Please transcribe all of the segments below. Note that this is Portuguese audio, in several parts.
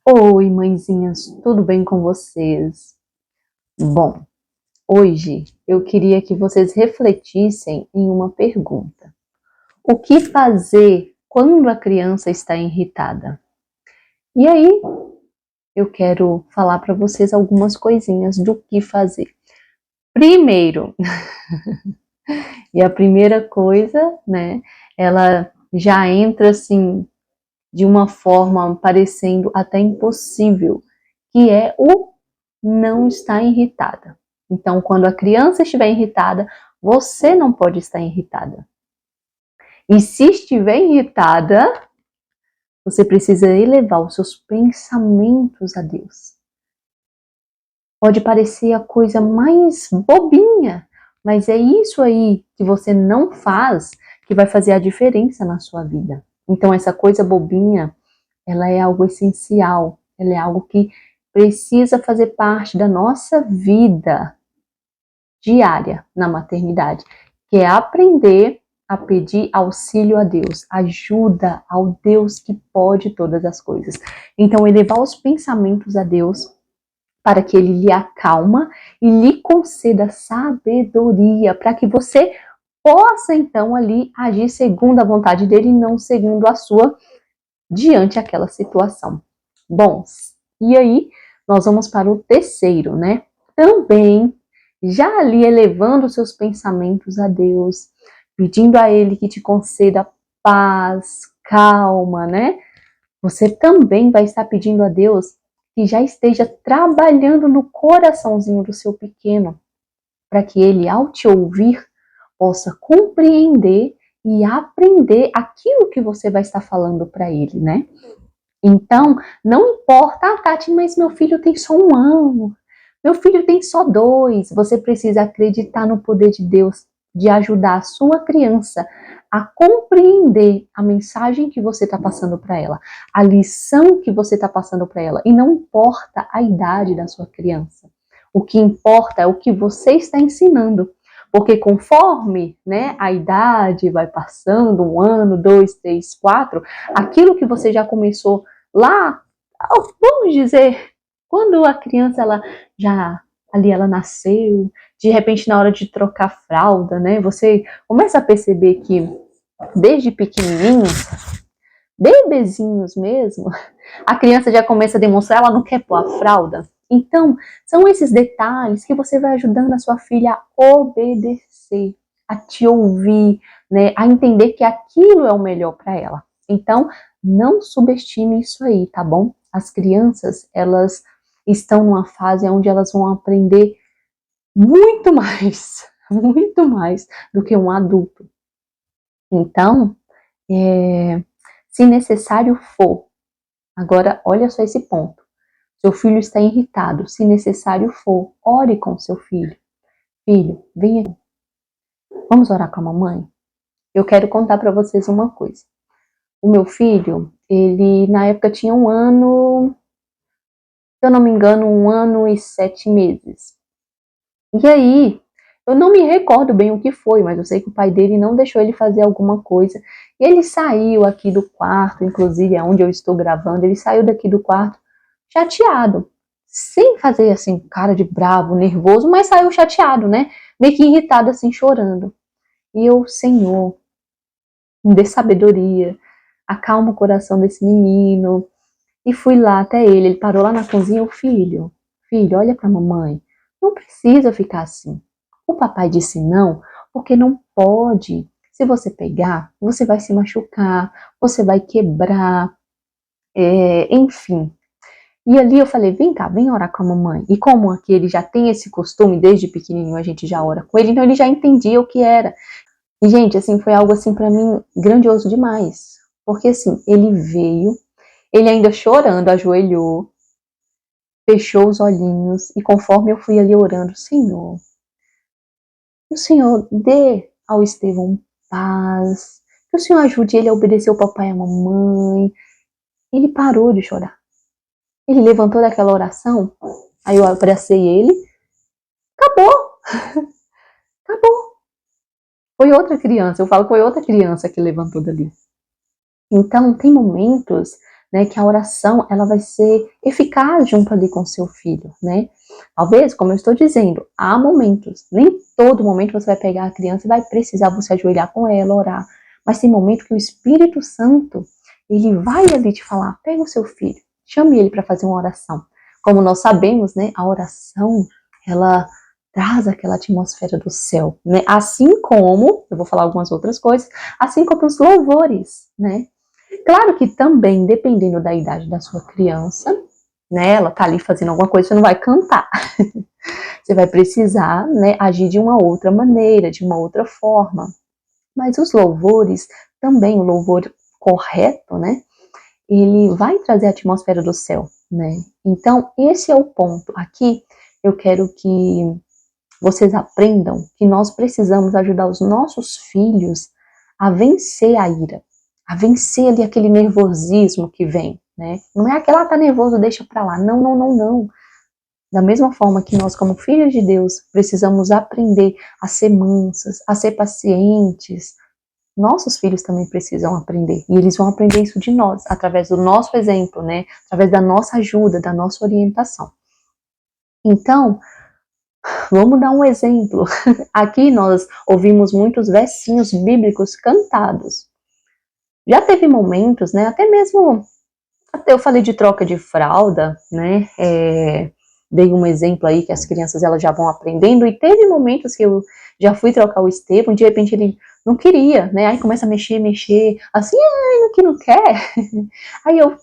Oi, mãezinhas, tudo bem com vocês? Bom, hoje eu queria que vocês refletissem em uma pergunta. O que fazer quando a criança está irritada? E aí, eu quero falar para vocês algumas coisinhas do que fazer. Primeiro, e a primeira coisa, né, ela já entra assim de uma forma parecendo até impossível, que é o não estar irritada. Então, quando a criança estiver irritada, você não pode estar irritada. E se estiver irritada, você precisa elevar os seus pensamentos a Deus. Pode parecer a coisa mais bobinha, mas é isso aí que você não faz que vai fazer a diferença na sua vida. Então, essa coisa bobinha, ela é algo essencial, ela é algo que precisa fazer parte da nossa vida diária na maternidade, que é aprender a pedir auxílio a Deus, ajuda ao Deus que pode todas as coisas. Então, elevar os pensamentos a Deus para que Ele lhe acalma e lhe conceda sabedoria, para que você possa, então, ali agir segundo a vontade dEle e não segundo a sua, diante aquela situação. Bom, e aí nós vamos para o terceiro, né? Também, já ali elevando seus pensamentos a Deus, pedindo a Ele que te conceda paz, calma, né? Você também vai estar pedindo a Deus que já esteja trabalhando no coraçãozinho do seu pequeno, para que ele, ao te ouvir, possa compreender e aprender aquilo que você vai estar falando para ele, né? Então, não importa, Tati, mas meu filho tem só 1 ano, meu filho tem só 2. Você precisa acreditar no poder de Deus de ajudar a sua criança a compreender a mensagem que você está passando para ela, a lição que você está passando para ela. E não importa a idade da sua criança. O que importa é o que você está ensinando. Porque conforme, né, a idade vai passando, 1 ano, 2, 3, 4, aquilo que você já começou lá, vamos dizer, quando a criança ela nasceu, de repente na hora de trocar fralda, né, você começa a perceber que desde pequenininhos, bebezinhos mesmo, a criança já começa a demonstrar, ela não quer pôr a fralda. Então, são esses detalhes que você vai ajudando a sua filha a obedecer, a te ouvir, né, a entender que aquilo é o melhor para ela. Então, não subestime isso aí, tá bom? As crianças, elas estão numa fase onde elas vão aprender muito mais, muito mais do que um adulto. Então, se necessário for, agora olha só esse ponto. Seu filho está irritado, se necessário for, ore com seu filho. Filho, venha aqui. Vamos orar com a mamãe? Eu quero contar para vocês uma coisa. O meu filho, ele na época tinha 1 ano, se eu não me engano, 1 ano e 7 meses. E aí, eu não me recordo bem o que foi, mas eu sei que o pai dele não deixou ele fazer alguma coisa. E ele saiu aqui do quarto, inclusive é onde eu estou gravando, ele saiu daqui do quarto chateado, sem fazer assim cara de bravo, nervoso, mas saiu chateado, né? Meio que irritado assim, chorando. E eu, Senhor, me dê sabedoria, acalma o coração desse menino. E fui lá até ele parou lá na cozinha, filho, olha pra mamãe, não precisa ficar assim. O papai disse não, porque não pode. Se você pegar, você vai se machucar, você vai quebrar, enfim. E ali eu falei, vem cá, vem orar com a mamãe. E como aqui ele já tem esse costume, desde pequenininho a gente já ora com ele, então ele já entendia o que era. E, gente, assim, foi algo assim pra mim grandioso demais. Porque assim, ele veio, ele ainda chorando, ajoelhou, fechou os olhinhos, e conforme eu fui ali orando, Senhor, que o Senhor dê ao Estevão paz, que o Senhor ajude ele a obedecer o papai e a mamãe. Ele parou de chorar. Ele levantou daquela oração, aí eu abracei ele, acabou, acabou. Foi outra criança, eu falo que foi outra criança que levantou dali. Então, tem momentos, né, que a oração ela vai ser eficaz junto ali com seu filho, né? Talvez, como eu estou dizendo, há momentos, nem todo momento você vai pegar a criança e vai precisar você ajoelhar com ela, orar, mas tem momento que o Espírito Santo, ele vai ali te falar, pega o seu filho, chame ele para fazer uma oração. Como nós sabemos, né, a oração, ela traz aquela atmosfera do céu, né? Assim como, eu vou falar algumas outras coisas, assim como os louvores, né? Claro que também, dependendo da idade da sua criança, né, ela tá ali fazendo alguma coisa, você não vai cantar. Você vai precisar, né, agir de uma outra maneira, de uma outra forma. Mas os louvores, também o louvor correto, né, ele vai trazer a atmosfera do céu, né? Então, esse é o ponto. Aqui, eu quero que vocês aprendam que nós precisamos ajudar os nossos filhos a vencer a ira, a vencer ali aquele nervosismo que vem, né? Não é aquela, tá nervoso, deixa pra lá. Não, não, não, não. Da mesma forma que nós, como filhos de Deus, precisamos aprender a ser mansas, a ser pacientes, nossos filhos também precisam aprender. E eles vão aprender isso de nós, através do nosso exemplo, né? Através da nossa ajuda, da nossa orientação. Então, vamos dar um exemplo. Aqui nós ouvimos muitos versinhos bíblicos cantados. Já teve momentos, né? Até mesmo, eu falei de troca de fralda, né? Dei um exemplo aí que as crianças elas já vão aprendendo. E teve momentos que eu já fui trocar o Estevão, de repente ele não queria, né? Aí começa a mexer, assim, que não quer. Aí eu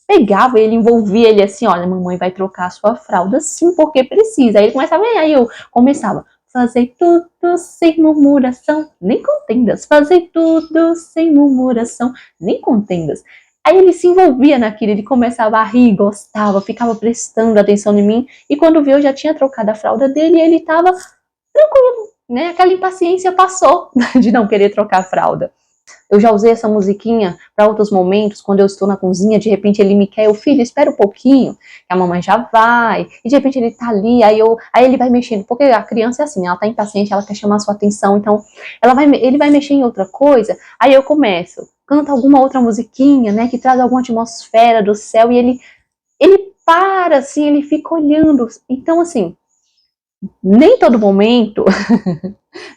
pegava ele, envolvia ele assim, olha, mamãe vai trocar a sua fralda sim, porque precisa. Aí ele começava, aí eu começava, fazer tudo sem murmuração, nem contendas, fazer tudo sem murmuração, nem contendas. Aí ele se envolvia naquilo, ele começava a rir, gostava, ficava prestando atenção em mim, e quando viu eu já tinha trocado a fralda dele e ele estava tranquilo, né? Aquela impaciência passou de não querer trocar a fralda. Eu já usei essa musiquinha para outros momentos, quando eu estou na cozinha, de repente ele me quer, filho, espera um pouquinho, que a mamãe já vai, e de repente ele tá ali, aí ele vai mexendo, porque a criança é assim, ela tá impaciente, ela quer chamar a sua atenção, então ele vai mexer em outra coisa, aí eu começo, canta alguma outra musiquinha, né, que traz alguma atmosfera do céu, e ele para, assim, ele fica olhando, então assim, nem todo momento,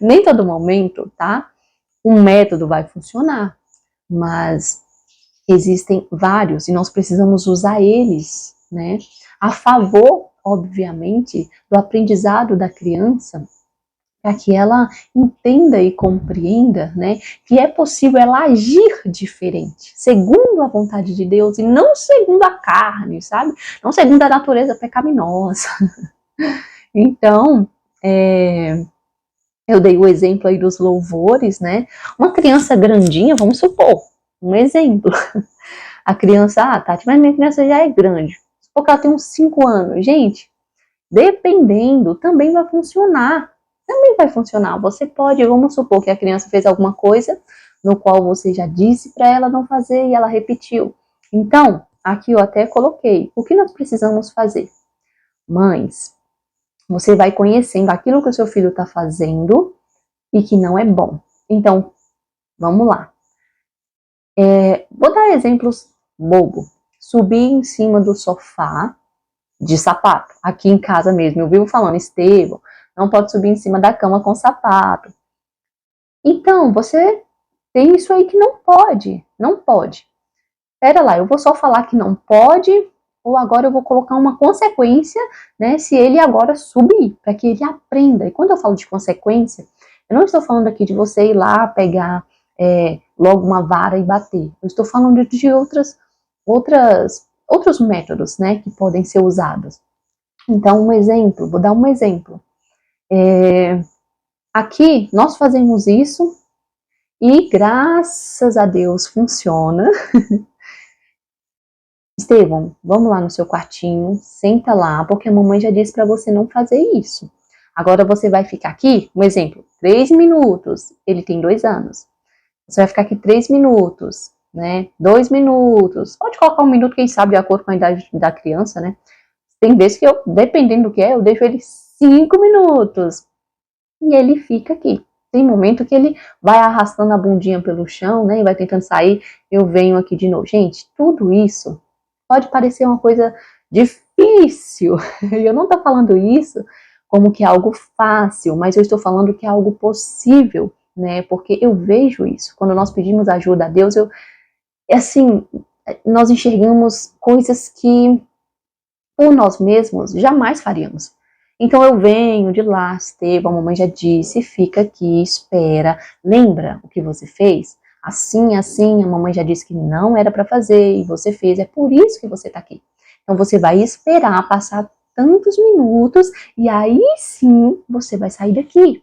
nem todo momento, tá? Um método vai funcionar, mas existem vários e nós precisamos usar eles, né, a favor, obviamente, do aprendizado da criança, para que ela entenda e compreenda, né, que é possível ela agir diferente, segundo a vontade de Deus e não segundo a carne, sabe? Não segundo a natureza pecaminosa. Então, eu dei o exemplo aí dos louvores, né? Uma criança grandinha, vamos supor, um exemplo. A criança, Tati, mas minha criança já é grande. Porque ela tem uns 5 anos. Gente, dependendo, também vai funcionar. Também vai funcionar. Você pode, vamos supor que a criança fez alguma coisa no qual você já disse para ela não fazer e ela repetiu. Então, aqui eu até coloquei. O que nós precisamos fazer? Mães, você vai conhecendo aquilo que o seu filho está fazendo e que não é bom. Então, vamos lá. Vou dar exemplos bobo. Subir em cima do sofá de sapato. Aqui em casa mesmo, eu vivo falando, Estevão, não pode subir em cima da cama com sapato. Então, você tem isso aí que não pode. Não pode. Pera lá, eu vou só falar que não pode, ou agora eu vou colocar uma consequência, né, se ele agora subir, para que ele aprenda. E quando eu falo de consequência, eu não estou falando aqui de você ir lá pegar logo uma vara e bater. Eu estou falando de outros métodos, né, que podem ser usados. Então, vou dar um exemplo. Aqui, nós fazemos isso e, graças a Deus, funciona. Estevão, vamos lá no seu quartinho, senta lá, porque a mamãe já disse para você não fazer isso. Agora você vai ficar aqui, um exemplo, 3 minutos. Ele tem 2 anos. Você vai ficar aqui 3 minutos, né? 2 minutos. Pode colocar 1 minuto, quem sabe, de acordo com a idade da criança, né? Tem vezes que eu, dependendo do que é, eu deixo ele 5 minutos. E ele fica aqui Tem momento que ele vai arrastando a bundinha pelo chão, né, e vai tentando sair, eu venho aqui de novo. Gente, tudo isso pode parecer uma coisa difícil, e eu não estou falando isso como que é algo fácil, mas eu estou falando que é algo possível, né, porque eu vejo isso. Quando nós pedimos ajuda a Deus, assim, nós enxergamos coisas que por nós mesmos jamais faríamos. Então eu venho de lá, Estevam, a mamãe já disse, fica aqui, espera, lembra o que você fez? Assim, assim, a mamãe já disse que não era para fazer e você fez, é por isso que você está aqui. Então você vai esperar passar tantos minutos e aí sim você vai sair daqui.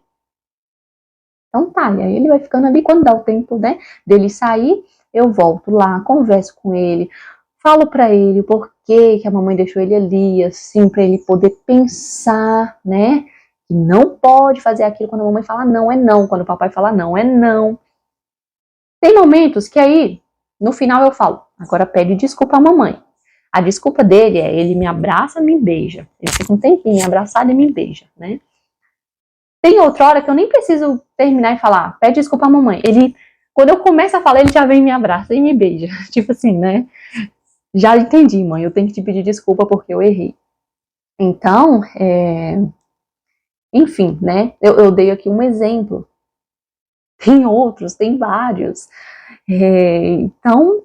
Então tá, e aí ele vai ficando ali, quando dá o tempo, né, dele sair, eu volto lá, converso com ele, falo para ele o porquê que a mamãe deixou ele ali, assim, para ele poder pensar, né, que não pode fazer aquilo quando a mamãe fala não, é não, quando o papai fala não, é não. Tem momentos que aí, no final eu falo, agora pede desculpa à mamãe. A desculpa dele é, ele me abraça, me beija. Ele fica um tempinho abraçado e me beija, né. Tem outra hora que eu nem preciso terminar e falar, pede desculpa à mamãe. Ele, quando eu começo a falar, ele já vem e me abraça e me beija. Tipo assim, né? Já entendi, mãe, eu tenho que te pedir desculpa porque eu errei. Então, enfim, né? Eu dei aqui um exemplo. Tem outros, tem vários. Então,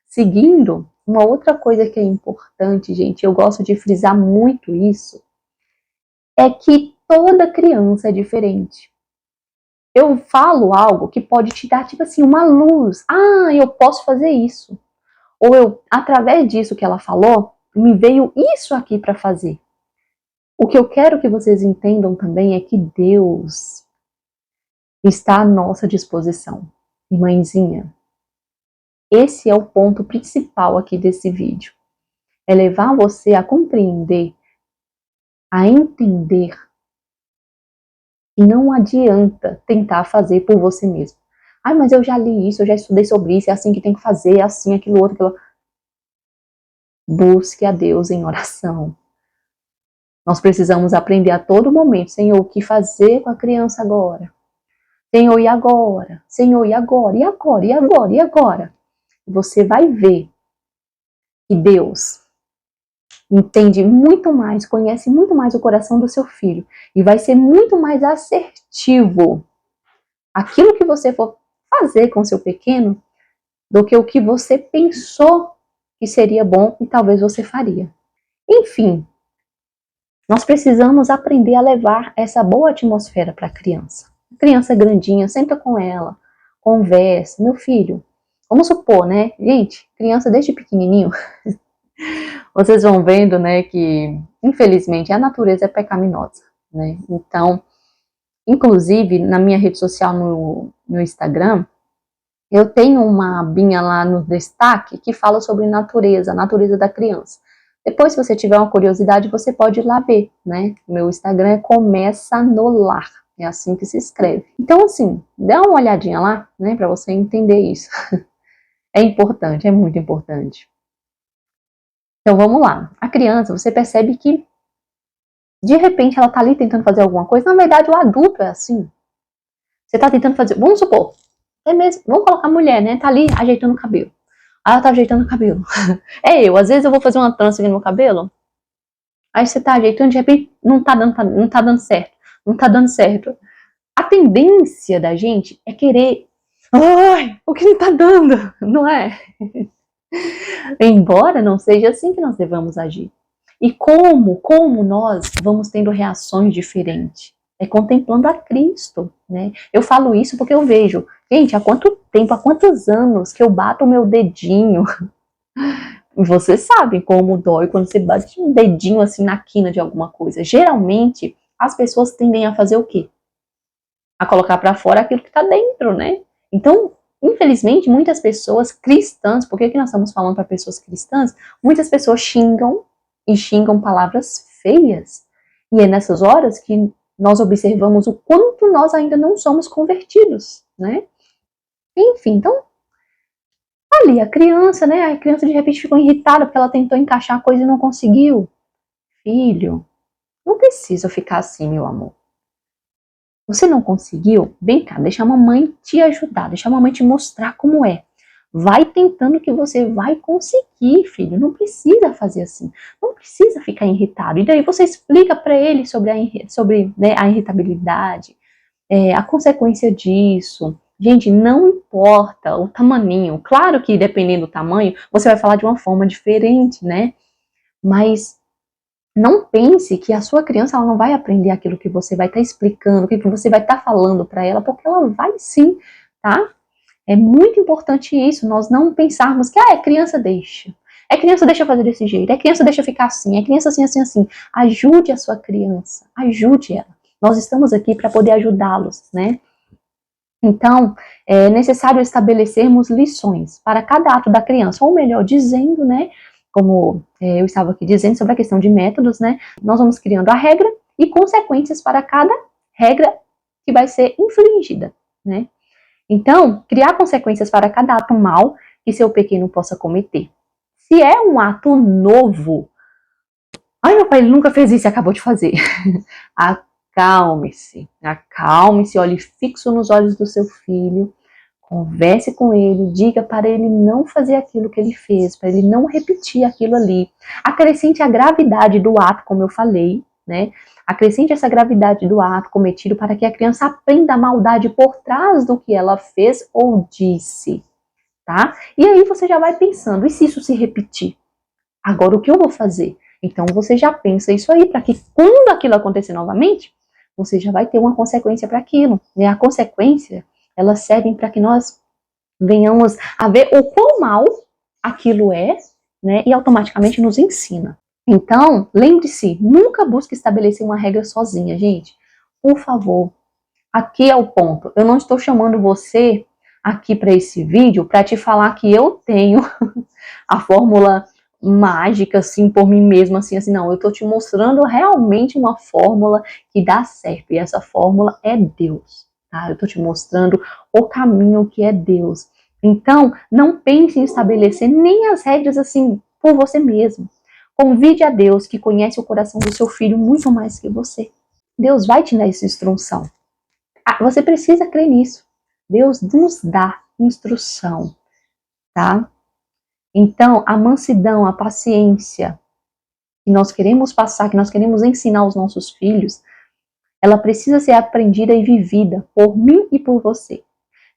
seguindo, uma outra coisa que é importante, gente, eu gosto de frisar muito isso, é que toda criança é diferente. Eu falo algo que pode te dar, tipo assim, uma luz. Ah, eu posso fazer isso. Ou eu, através disso que ela falou, me veio isso aqui para fazer. O que eu quero que vocês entendam também é que Deus está à nossa disposição. E mãezinha, esse é o ponto principal aqui desse vídeo. É levar você a compreender, a entender que não adianta tentar fazer por você mesmo. Ai, mas eu já li isso, eu já estudei sobre isso, é assim que tem que fazer, é assim, aquilo outro, aquilo. Busque a Deus em oração. Nós precisamos aprender a todo momento, Senhor, o que fazer com a criança agora? Senhor, e agora? Senhor, e agora? E agora? E agora? E agora? Você vai ver que Deus entende muito mais, conhece muito mais o coração do seu filho e vai ser muito mais assertivo aquilo que você for fazer com seu pequeno do que o que você pensou que seria bom e talvez você faria. Enfim, nós precisamos aprender a levar essa boa atmosfera para a criança. Criança grandinha, senta com ela, conversa. Meu filho, vamos supor, né? Gente, criança desde pequenininho, vocês vão vendo, né, que infelizmente a natureza é pecaminosa, né? Então, inclusive na minha rede social no Instagram, eu tenho uma abinha lá no destaque que fala sobre natureza, a natureza da criança. Depois, se você tiver uma curiosidade, você pode ir lá ver, né? Meu Instagram é Começa no Lar, é assim que se escreve. Então, assim, dá uma olhadinha lá, né, para você entender isso. É importante, é muito importante. Então, vamos lá. A criança, você percebe que, de repente, ela tá ali tentando fazer alguma coisa. Na verdade, o adulto é assim. Você tá tentando fazer, vamos supor, é mesmo, vamos colocar a mulher, né, tá ali ajeitando o cabelo. Ah, ela tá ajeitando o cabelo. É eu, às vezes eu vou fazer uma trança aqui no meu cabelo, aí você tá ajeitando, de repente não tá dando certo. Não tá dando certo. A tendência da gente é querer, ai, o que não tá dando, não é? Embora não seja assim que nós devemos agir. E como nós vamos tendo reações diferentes? É contemplando a Cristo, né? Eu falo isso porque eu vejo, gente, há quanto tempo, há quantos anos que eu bato o meu dedinho. Vocês sabem como dói quando você bate um dedinho assim na quina de alguma coisa. Geralmente, as pessoas tendem a fazer o quê? A colocar para fora aquilo que está dentro, né? Então, infelizmente, muitas pessoas cristãs, por que nós estamos falando para pessoas cristãs? Muitas pessoas xingam e xingam palavras feias. E é nessas horas que nós observamos o quanto nós ainda não somos convertidos, né? Enfim, então, ali a criança, né? A criança de repente ficou irritada porque ela tentou encaixar a coisa e não conseguiu. Filho, não precisa ficar assim, meu amor. Você não conseguiu? Vem cá, deixa a mamãe te ajudar, deixa a mamãe te mostrar como é. Vai tentando que você vai conseguir, filho. Não precisa fazer assim. Não precisa ficar irritado. E daí você explica para ele sobre a irritabilidade, a consequência disso. Gente, não importa o tamaninho. Claro que dependendo do tamanho, você vai falar de uma forma diferente, né? Mas não pense que a sua criança ela não vai aprender aquilo que você vai estar explicando, que você vai estar falando para ela, porque ela vai sim, tá? É muito importante isso, nós não pensarmos que, é criança deixa. É criança deixa fazer desse jeito, é criança deixa ficar assim, é criança assim, assim, assim. Ajude a sua criança, ajude ela. Nós estamos aqui para poder ajudá-los, né? Então, é necessário estabelecermos lições para cada ato da criança, ou melhor, dizendo, né, como eu estava aqui dizendo sobre a questão de métodos, né, nós vamos criando a regra e consequências para cada regra que vai ser infringida, né. Então, criar consequências para cada ato mal que seu pequeno possa cometer. Se é um ato novo, ai, meu pai, ele nunca fez isso e acabou de fazer. Acalme-se, acalme-se, olhe fixo nos olhos do seu filho, converse com ele, diga para ele não fazer aquilo que ele fez, para ele não repetir aquilo ali. Acrescente a gravidade do ato, como eu falei, né? Acrescente essa gravidade do ato cometido para que a criança aprenda a maldade por trás do que ela fez ou disse, tá? E aí você já vai pensando, e se isso se repetir? Agora o que eu vou fazer? Então você já pensa isso aí, para que quando aquilo acontecer novamente, você já vai ter uma consequência para aquilo. E a consequência, elas servem para que nós venhamos a ver o quão mal aquilo é, né? E automaticamente nos ensina. Então, lembre-se, nunca busque estabelecer uma regra sozinha, gente. Por favor, aqui é o ponto. Eu não estou chamando você aqui para esse vídeo para te falar que eu tenho a fórmula mágica, assim, por mim mesma, assim, não. Eu tô te mostrando realmente uma fórmula que dá certo. E essa fórmula é Deus, tá? Eu tô te mostrando o caminho que é Deus. Então, não pense em estabelecer nem as regras, assim, por você mesmo. Convide a Deus, que conhece o coração do seu filho muito mais que você. Deus vai te dar essa instrução. Você precisa crer nisso. Deus nos dá instrução, tá? Então, a mansidão, a paciência que nós queremos passar, que nós queremos ensinar aos nossos filhos, ela precisa ser aprendida e vivida por mim e por você.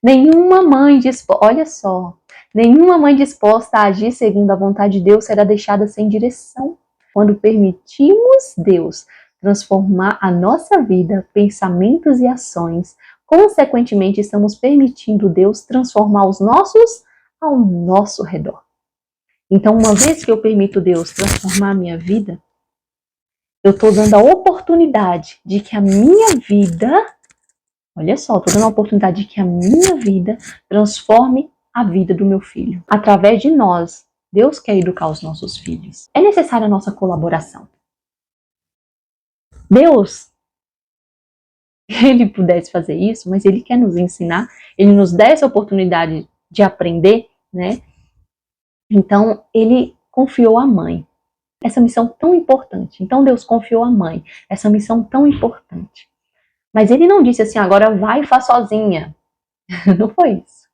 Nenhuma mãe disposta, olha só, nenhuma mãe disposta a agir segundo a vontade de Deus será deixada sem direção. Quando permitimos Deus transformar a nossa vida, pensamentos e ações, consequentemente estamos permitindo Deus transformar os nossos ao nosso redor. Então, uma vez que eu permito Deus transformar a minha vida, eu estou dando a oportunidade de que a minha vida, olha só, estou dando a oportunidade de que a minha vida transforme a vida do meu filho. Através de nós, Deus quer educar os nossos filhos. É necessária a nossa colaboração. Deus, ele pudesse fazer isso, mas ele quer nos ensinar, ele nos dá essa oportunidade de aprender, né? Então, ele confiou à mãe essa missão tão importante. Então, Deus confiou à mãe essa missão tão importante. Mas ele não disse assim, agora vai e faz sozinha. Não foi isso.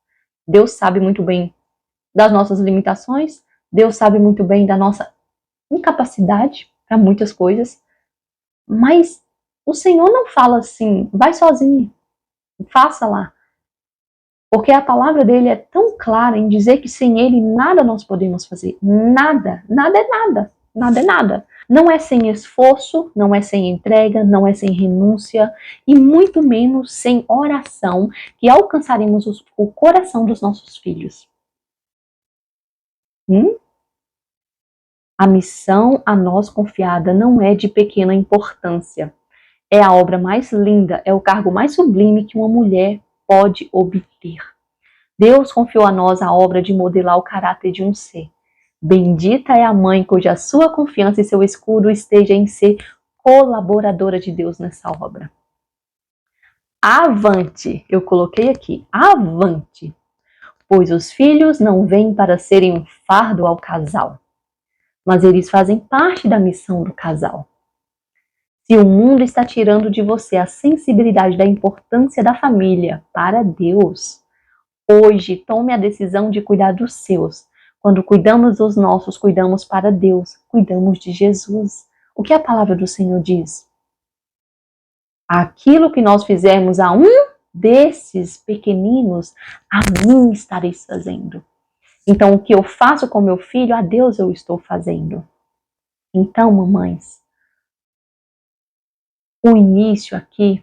Deus sabe muito bem das nossas limitações, Deus sabe muito bem da nossa incapacidade para muitas coisas, mas o Senhor não fala assim, vai sozinha, faça lá. Porque a palavra dele é tão clara em dizer que sem ele nada nós podemos fazer. Nada, nada é nada, nada é nada. Não é sem esforço, não é sem entrega, não é sem renúncia e muito menos sem oração que alcançaremos o coração dos nossos filhos. A missão a nós confiada não é de pequena importância. É a obra mais linda, é o cargo mais sublime que uma mulher pode obter. Deus confiou a nós a obra de modelar o caráter de um ser. Bendita é a mãe cuja sua confiança e seu escudo esteja em ser colaboradora de Deus nessa obra. Avante, eu coloquei aqui, avante, pois os filhos não vêm para serem um fardo ao casal, mas eles fazem parte da missão do casal. Se o mundo está tirando de você a sensibilidade da importância da família para Deus, hoje tome a decisão de cuidar dos seus. Quando cuidamos dos nossos, cuidamos para Deus, cuidamos de Jesus. O que a palavra do Senhor diz? Aquilo que nós fizermos a um desses pequeninos, a mim estareis fazendo. Então, o que eu faço com meu filho, a Deus eu estou fazendo. Então, mamães, o início aqui,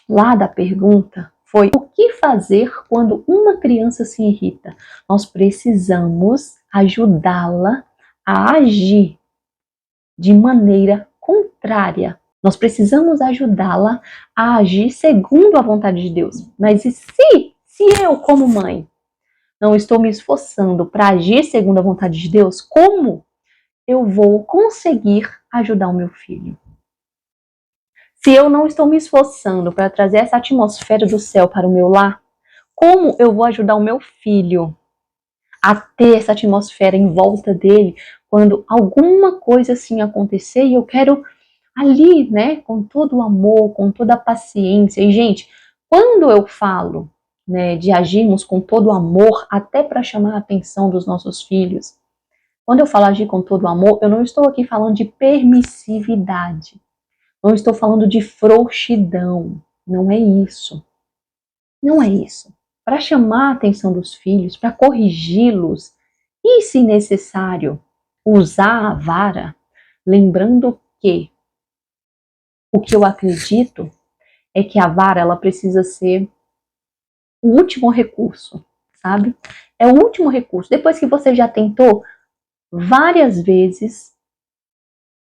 lá da pergunta, foi o que fazer quando uma criança se irrita? Nós precisamos ajudá-la a agir de maneira contrária. Nós precisamos ajudá-la a agir segundo a vontade de Deus. Mas e se eu, como mãe, não estou me esforçando para agir segundo a vontade de Deus, como eu vou conseguir ajudar o meu filho? Se eu não estou me esforçando para trazer essa atmosfera do céu para o meu lar, como eu vou ajudar o meu filho a ter essa atmosfera em volta dele quando alguma coisa assim acontecer e eu quero ali, né, com todo o amor, com toda a paciência. E, gente, quando eu falo, né, de agirmos com todo o amor, até para chamar a atenção dos nossos filhos, quando eu falo agir com todo o amor, eu não estou aqui falando de permissividade. Não estou falando de frouxidão. Não é isso. Não é isso. Para chamar a atenção dos filhos, para corrigi-los, e, se necessário, usar a vara, lembrando que o que eu acredito é que a vara ela precisa ser o último recurso, sabe? É o último recurso. Depois que você já tentou várias vezes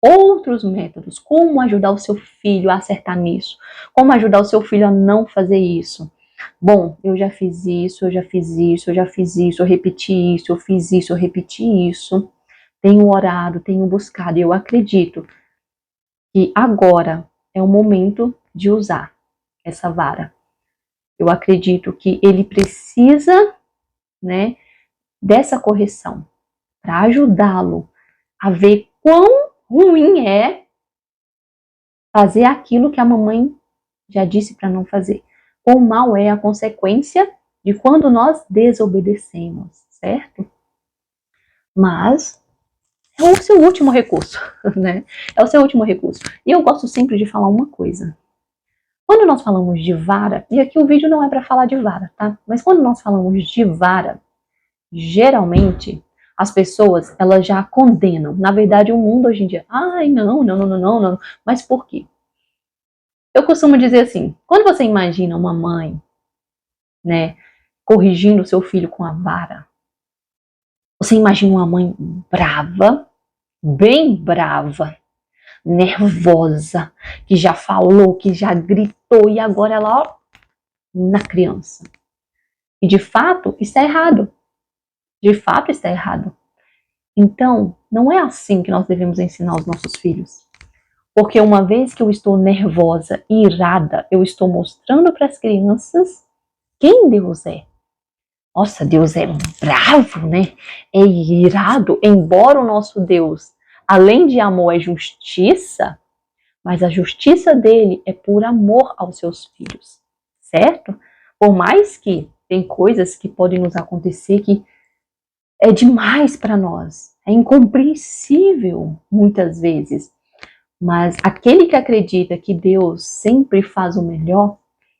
outros métodos, como ajudar o seu filho a acertar nisso, como ajudar o seu filho a não fazer isso. Bom, eu já fiz isso, eu já fiz isso, eu já fiz isso, eu repeti isso, eu fiz isso, eu repeti isso. Tenho orado, tenho buscado, e eu acredito que agora é o momento de usar essa vara. Eu acredito que ele precisa, né, dessa correção para ajudá-lo a ver quão ruim é fazer aquilo que a mamãe já disse para não fazer. Quão mal é a consequência de quando nós desobedecemos, certo? Mas é o seu último recurso, né? É o seu último recurso. E eu gosto sempre de falar uma coisa. Quando nós falamos de vara, e aqui o vídeo não é para falar de vara, tá? Mas quando nós falamos de vara, geralmente as pessoas elas já condenam. Na verdade, o mundo hoje em dia, ai, não, não, não, não, não, não. Mas por quê? Eu costumo dizer assim, quando você imagina uma mãe, né, corrigindo o seu filho com a vara, você imagina uma mãe brava, bem brava, nervosa, que já falou, que já gritou e agora ela, ó, na criança. E de fato, está errado. De fato, está errado. Então, não é assim que nós devemos ensinar os nossos filhos. Porque uma vez que eu estou nervosa e irada, eu estou mostrando para as crianças quem Deus é. Nossa, Deus é bravo, né? É irado, embora o nosso Deus, além de amor, é justiça, mas a justiça dele é por amor aos seus filhos, certo? Por mais que tem coisas que podem nos acontecer que é demais para nós, é incompreensível muitas vezes, mas aquele que acredita que Deus sempre faz o melhor,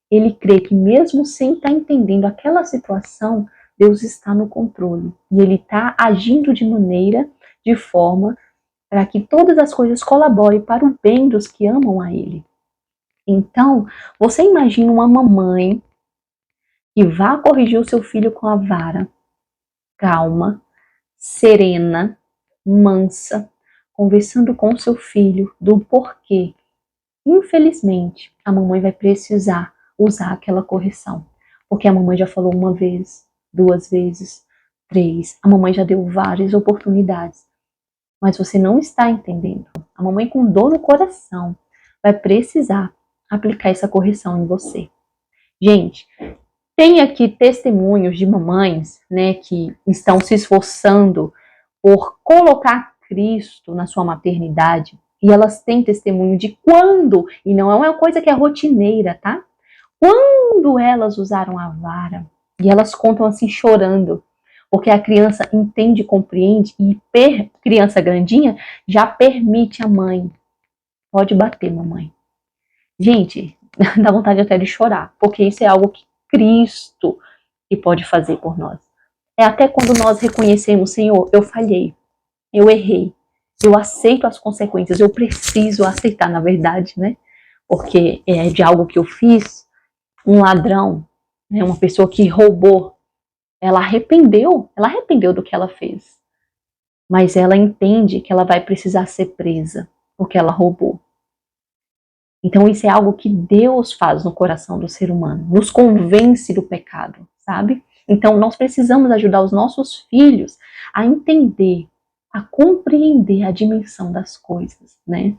ele crê que mesmo sem estar entendendo aquela situação, Deus está no controle e ele está agindo de forma para que todas as coisas colaborem para o bem dos que amam a ele. Então, você imagina uma mamãe que vá corrigir o seu filho com a vara, calma, serena, mansa, conversando com o seu filho do porquê. Infelizmente, a mamãe vai precisar usar aquela correção, porque a mamãe já falou uma vez, duas vezes, três, a mamãe já deu várias oportunidades, mas você não está entendendo. A mamãe com dor no coração vai precisar aplicar essa correção em você. Gente, tem aqui testemunhos de mamães, né, que estão se esforçando por colocar Cristo na sua maternidade E elas têm testemunho de quando, e não é uma coisa que é rotineira, tá? Quando elas usaram a vara. E elas contam assim chorando, porque a criança entende, compreende, e criança grandinha já permite a mãe. Pode bater, mamãe. Gente, dá vontade até de chorar, porque isso é algo que Cristo que pode fazer por nós. É até quando nós reconhecemos, Senhor, eu falhei, eu errei, eu aceito as consequências, eu preciso aceitar, na verdade, né? Porque é de algo que eu fiz, um ladrão, né, uma pessoa que roubou, ela arrependeu do que ela fez. Mas ela entende que ela vai precisar ser presa, porque ela roubou. Então isso é algo que Deus faz no coração do ser humano, nos convence do pecado, sabe? Então nós precisamos ajudar os nossos filhos a entender, a compreender a dimensão das coisas, né?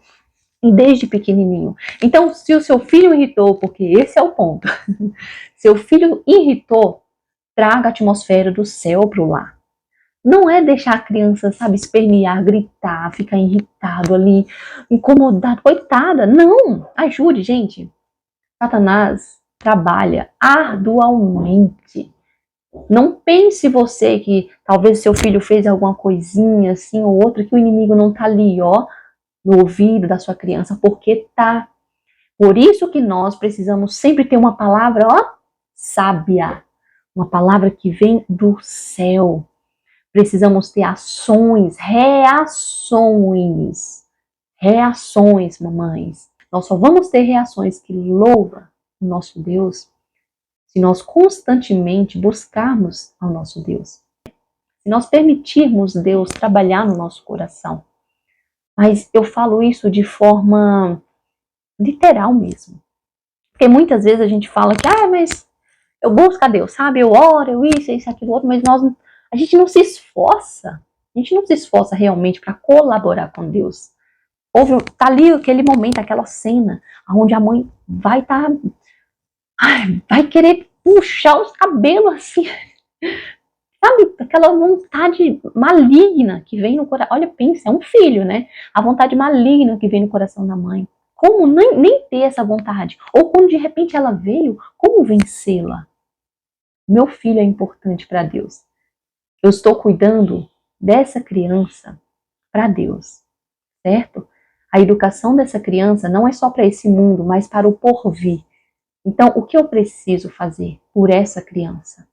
E desde pequenininho. Então, se o seu filho irritou, porque esse é o ponto, seu filho irritou, traga a atmosfera do céu para o lar. Não é deixar a criança, sabe, espernear, gritar, ficar irritado ali, incomodado, coitada. Não, ajude, gente. Satanás trabalha arduamente. Não pense você que talvez seu filho fez alguma coisinha assim ou outra, que o inimigo não tá ali, ó, no ouvido da sua criança, porque tá. Por isso que nós precisamos sempre ter uma palavra, ó, sábia. Uma palavra que vem do céu. Precisamos ter ações, reações. Reações, mamães. Nós só vamos ter reações que louvam o nosso Deus se nós constantemente buscarmos ao nosso Deus. Se nós permitirmos Deus trabalhar no nosso coração. Mas eu falo isso de forma literal mesmo. Porque muitas vezes a gente fala que, mas eu busco a Deus, sabe? Eu oro, eu isso, aquilo, outro, mas a gente não se esforça. A gente não se esforça realmente para colaborar com Deus. Tá ali aquele momento, aquela cena, onde a mãe vai vai querer puxar os cabelos assim, sabe? Aquela vontade maligna que vem no coração. Olha, pensa, é um filho, né? A vontade maligna que vem no coração da mãe. Como nem ter essa vontade? Ou quando de repente ela veio, como vencê-la? Meu filho é importante para Deus. Eu estou cuidando dessa criança para Deus, certo? A educação dessa criança não é só para esse mundo, mas para o porvir. Então, o que eu preciso fazer por essa criança?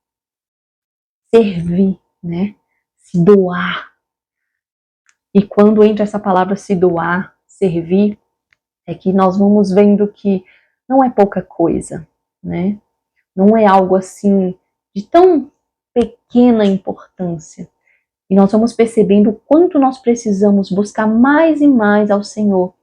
Servir, né? Se doar. E quando entra essa palavra se doar, servir, é que nós vamos vendo que não é pouca coisa, né? Não é algo assim de tão pequena importância. E nós vamos percebendo o quanto nós precisamos buscar mais e mais ao Senhor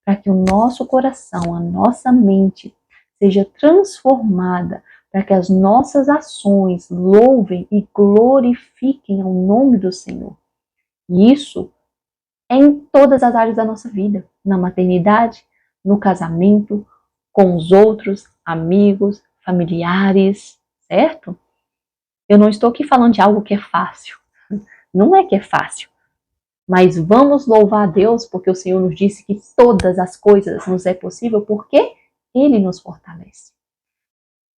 para que o nosso coração, a nossa mente seja transformada, para que as nossas ações louvem e glorifiquem ao nome do Senhor. E isso é em todas as áreas da nossa vida, na maternidade, no casamento, com os outros, amigos, familiares, certo? Eu não estou aqui falando de algo que é fácil. Não é que é fácil. Mas vamos louvar a Deus, porque o Senhor nos disse que todas as coisas nos é possível, porque Ele nos fortalece.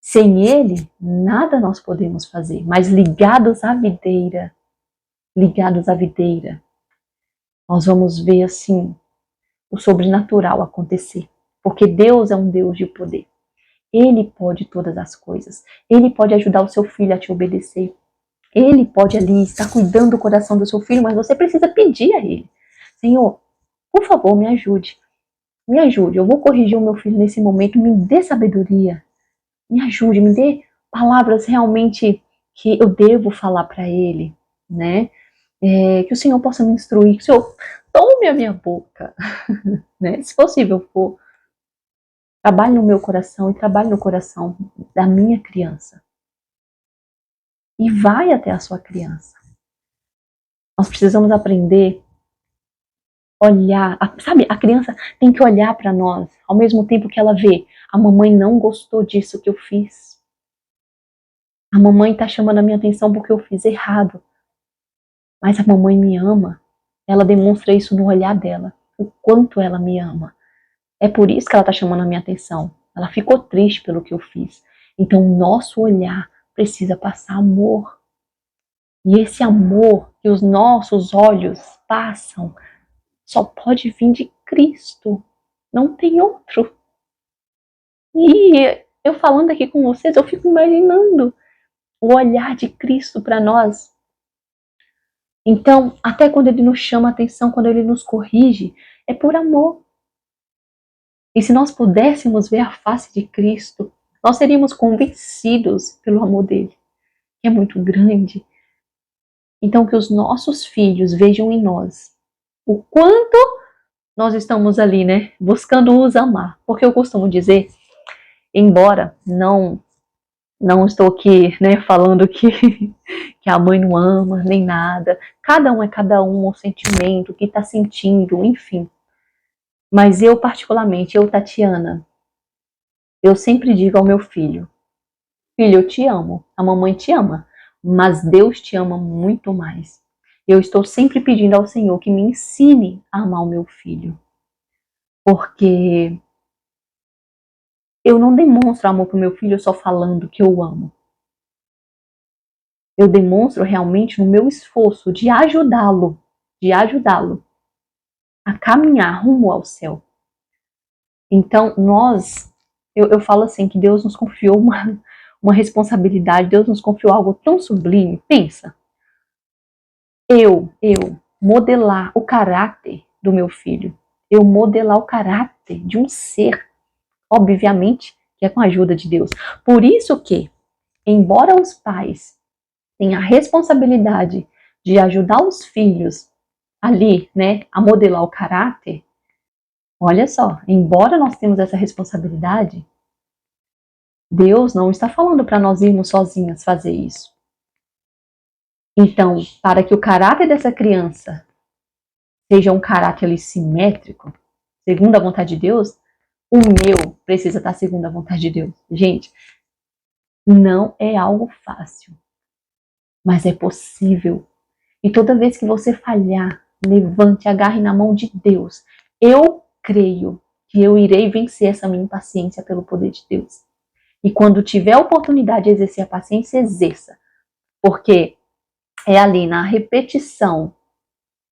Sem Ele, nada nós podemos fazer, mas ligados à videira, nós vamos ver assim o sobrenatural acontecer, porque Deus é um Deus de poder. Ele pode todas as coisas. Ele pode ajudar o seu filho a te obedecer. Ele pode ali estar cuidando do coração do seu filho, mas você precisa pedir a Ele. Senhor, por favor, me ajude. Me ajude. Eu vou corrigir o meu filho nesse momento. Me dê sabedoria. Me ajude. Me dê palavras realmente que eu devo falar para ele, né? Que o Senhor possa me instruir. Que o Senhor tome a minha boca, né? Se possível for, trabalhe no meu coração e trabalhe no coração da minha criança. E vai até a sua criança. Nós precisamos aprender olhar, sabe, a criança tem que olhar para nós, ao mesmo tempo que ela vê, a mamãe não gostou disso que eu fiz. A mamãe está chamando a minha atenção porque eu fiz errado. Mas a mamãe me ama. Ela demonstra isso no olhar dela. o quanto ela me ama. É por isso que ela está chamando a minha atenção. Ela ficou triste pelo que eu fiz. Então, o nosso olhar precisa passar amor. E esse amor que os nossos olhos passam só pode vir de Cristo. Não tem outro. E eu falando aqui com vocês, eu fico imaginando o olhar de Cristo para nós. Então, até quando ele nos chama a atenção, quando ele nos corrige, é por amor. E se nós pudéssemos ver a face de Cristo, nós seríamos convencidos pelo amor dele, que é muito grande. Então, que os nossos filhos vejam em nós o quanto nós estamos ali, né, buscando os amar. Porque eu costumo dizer, embora não estou aqui, né, falando que a mãe não ama, nem nada. Cada um é cada um, o sentimento, o que está sentindo, enfim. Mas eu, particularmente, Tatiana, eu sempre digo ao meu filho, filho, eu te amo, a mamãe te ama, mas Deus te ama muito mais. Eu estou sempre pedindo ao Senhor que me ensine a amar o meu filho. Porque eu não demonstro amor para o meu filho só falando que eu amo. Eu demonstro realmente no meu esforço de ajudá-lo a caminhar rumo ao céu. Então, eu falo assim, que Deus nos confiou uma responsabilidade, Deus nos confiou algo tão sublime. Pensa, eu modelar o caráter do meu filho, eu modelar o caráter de um ser, obviamente, que é com a ajuda de Deus. Por isso que, embora os pais tenham a responsabilidade de ajudar os filhos ali, né, a modelar o caráter, olha só, embora nós temos essa responsabilidade, Deus não está falando para nós irmos sozinhas fazer isso. Então, para que o caráter dessa criança seja um caráter ali simétrico, segundo a vontade de Deus, o meu precisa estar segundo a vontade de Deus. Gente, não é algo fácil, mas é possível. E toda vez que você falhar, levante, agarre na mão de Deus. Eu creio que eu irei vencer essa minha impaciência pelo poder de Deus. E quando tiver a oportunidade de exercer a paciência, exerça. Porque é ali na repetição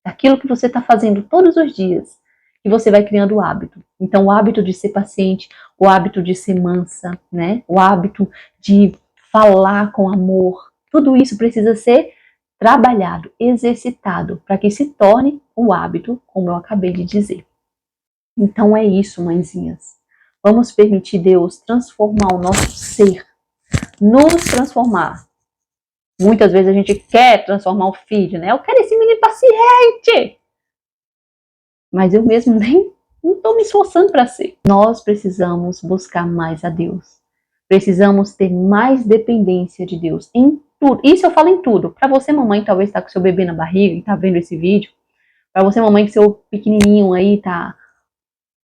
daquilo que você está fazendo todos os dias que você vai criando o hábito. Então, o hábito de ser paciente, o hábito de ser mansa, né? O hábito de falar com amor. Tudo isso precisa ser trabalhado, exercitado, para que se torne o hábito, como eu acabei de dizer. Então é isso, mãezinhas. Vamos permitir Deus transformar o nosso ser, nos transformar. Muitas vezes a gente quer transformar o filho, né? Eu quero esse menino paciente. Mas eu mesmo nem não estou me esforçando para ser. Nós precisamos buscar mais a Deus. Precisamos ter mais dependência de Deus em tudo. Isso eu falo em tudo. Para você, mamãe, talvez está com seu bebê na barriga e está vendo esse vídeo. Para você, mamãe, que seu pequenininho aí tá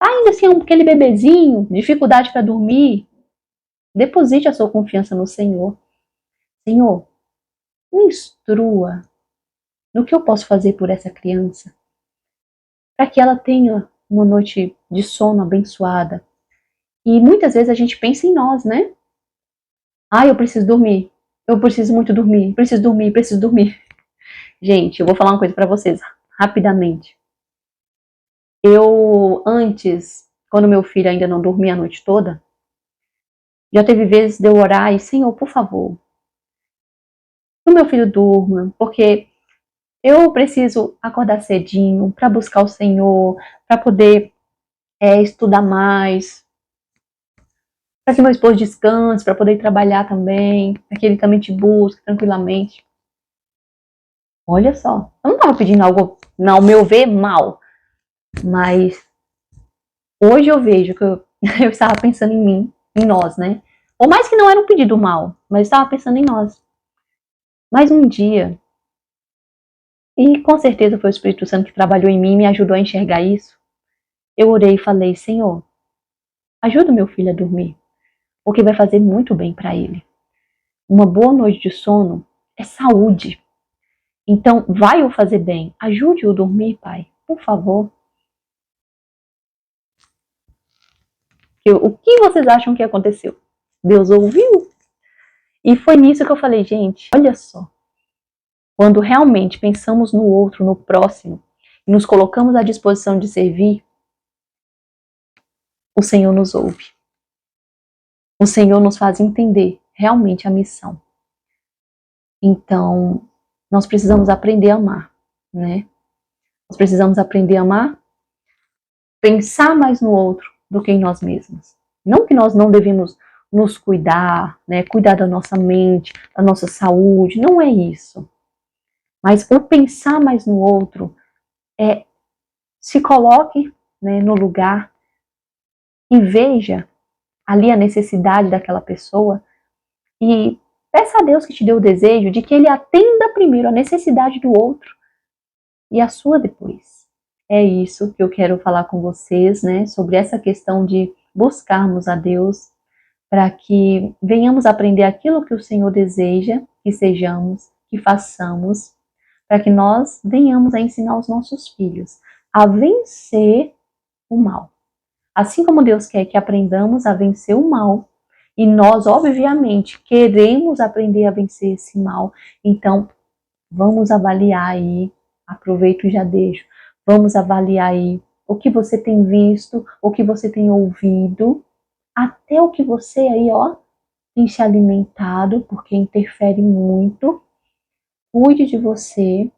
ainda assim aquele bebezinho, dificuldade para dormir, deposite a sua confiança no Senhor. Senhor, me instrua no que eu posso fazer por essa criança, para que ela tenha uma noite de sono abençoada. E muitas vezes a gente pensa em nós, né? Ah, eu preciso dormir. Eu preciso muito dormir. Preciso dormir, preciso dormir. Gente, eu vou falar uma coisa para vocês, rapidamente. Eu, antes, quando meu filho ainda não dormia a noite toda, já teve vezes de eu orar e, Senhor, por favor, que o meu filho durma, porque eu preciso acordar cedinho para buscar o Senhor, para poder estudar mais, para que meu esposo descanse, para poder trabalhar também, para que ele também te busque tranquilamente. Olha só, eu não estava pedindo algo, ao meu ver, mal, mas hoje eu vejo que eu estava pensando em mim, em nós, né? Ou mais que não era um pedido mal, mas eu estava pensando em nós. Mas um dia, e com certeza foi o Espírito Santo que trabalhou em mim e me ajudou a enxergar isso, eu orei e falei, Senhor, ajuda meu filho a dormir, porque vai fazer muito bem para ele. Uma boa noite de sono é saúde. Então, vai o fazer bem. Ajude-o a dormir, Pai, por favor. O que vocês acham que aconteceu? Deus ouviu. E foi nisso que eu falei, gente, olha só. Quando realmente pensamos no outro, no próximo, e nos colocamos à disposição de servir, o Senhor nos ouve. O Senhor nos faz entender realmente a missão. Então, nós precisamos aprender a amar, né? Nós precisamos aprender a amar, pensar mais no outro do que em nós mesmos. Não que nós não devemos nos cuidar, né? Cuidar da nossa mente, da nossa saúde, não é isso. Mas o pensar mais no outro é se coloque, né, no lugar e veja ali a necessidade daquela pessoa e peça a Deus que te dê o desejo de que Ele atenda primeiro a necessidade do outro e a sua depois. É isso que eu quero falar com vocês, né, sobre essa questão de buscarmos a Deus para que venhamos aprender aquilo que o Senhor deseja que sejamos, que façamos, para que nós venhamos a ensinar os nossos filhos a vencer o mal. Assim como Deus quer que aprendamos a vencer o mal, e nós, obviamente, queremos aprender a vencer esse mal, então vamos avaliar aí, aproveito e já deixo, vamos avaliar aí o que você tem visto, o que você tem ouvido, até o que você aí, ó, tem se alimentado, porque interfere muito. Cuide de você,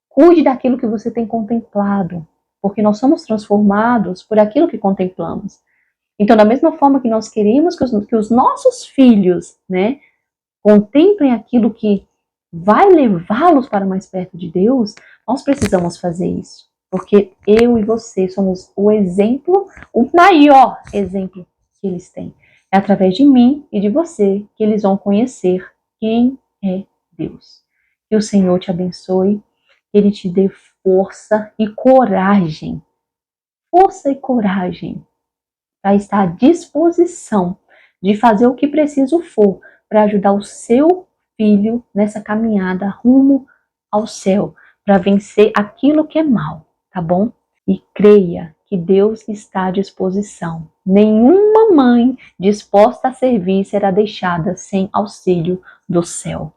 cuide daquilo que você tem contemplado, porque nós somos transformados por aquilo que contemplamos. Então, da mesma forma que nós queremos que os nossos filhos, né, contemplem aquilo que vai levá-los para mais perto de Deus, nós precisamos fazer isso. Porque eu e você somos o exemplo, o maior exemplo que eles têm. É através de mim e de você que eles vão conhecer quem é Deus. Que o Senhor te abençoe, que Ele te dê força e coragem. Força e coragem para estar à disposição de fazer o que preciso for para ajudar o seu filho nessa caminhada rumo ao céu, para vencer aquilo que é mal, tá bom? E creia que Deus está à disposição. Nenhuma mãe disposta a servir será deixada sem auxílio do céu.